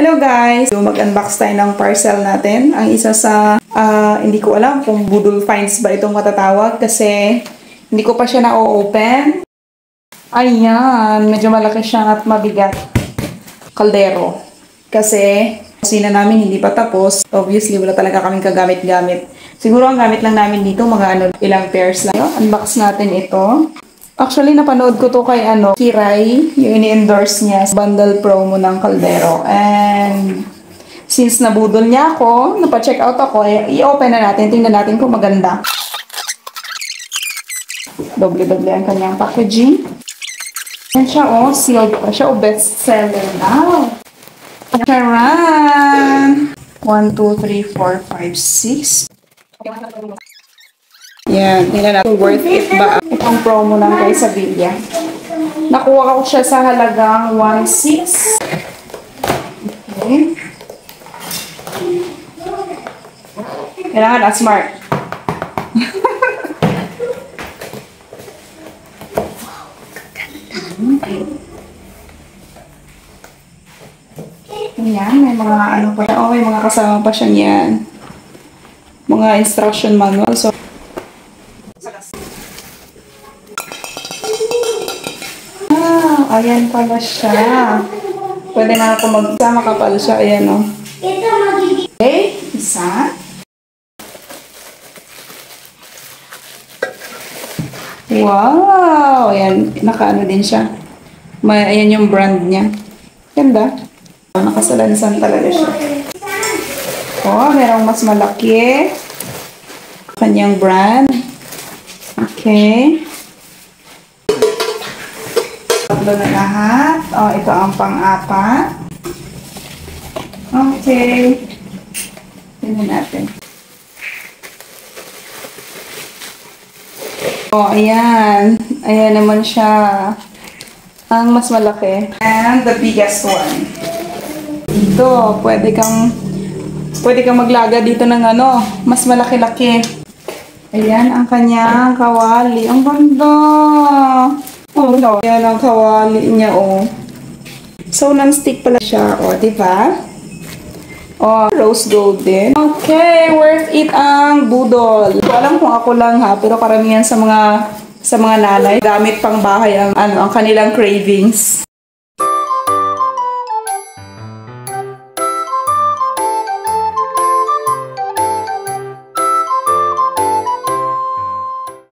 Hello guys! Mag-unbox tayo ng parcel natin. Ang isa sa, hindi ko alam kung Budol Finds ba itong matatawag kasi hindi ko pa siya na-open. Ayan, medyo malaki siya at mabigat. Kaldero. Kasi, kusina namin hindi pa tapos. Obviously, wala talaga kaming kagamit-gamit. Siguro ang gamit lang namin dito, mga ilang pairs lang. Unbox natin ito. Actually, napanood ko to kay Kiray, yung ini-endorse niya sa bundle promo ng Kaldero. And since nabudol niya ako, napa-check out ako, i-open na natin. Tingnan natin kung maganda. Doble-doble ang kanyang packaging. Yan siya, sealed pa siya, bestseller now. Charan! 1, 2, 3, 4, 5, 6. Yan, tingnan natin worth it ba ang promo ng kay Sevilla. Nakuha ko siya sa halagang 1.6. Okay. Kailangan na smart. Yan, may mga pa siya. May mga kasama pa siya yan. Mga instruction manual. So, ayan pala siya. Pwede na ako magsama kapal siya. Ayan o. Okay, isa. Wow! Ayan, nakaano din siya. Ayan yung brand niya. Ganda. Nakasalansan talaga siya. Merong mas malaki. Kanyang brand. Okay. Tatlo na lahat. Ito ang pang-apat. Okay. Tingnan natin. Ayan. Ayan naman siya. Ang mas malaki. And the biggest one. Dito, pwede kang maglaga dito ng mas malaki-laki. Ayan ang kanyang kawali. Ang ganda! Yan ang kawali niya, So, non-stick pala siya, diba? Rose gold din. Okay, worth it ang budol. Hindi ko alam kung ako lang pero karamihan sa mga nanay, gamit pang bahay ang kanilang cravings.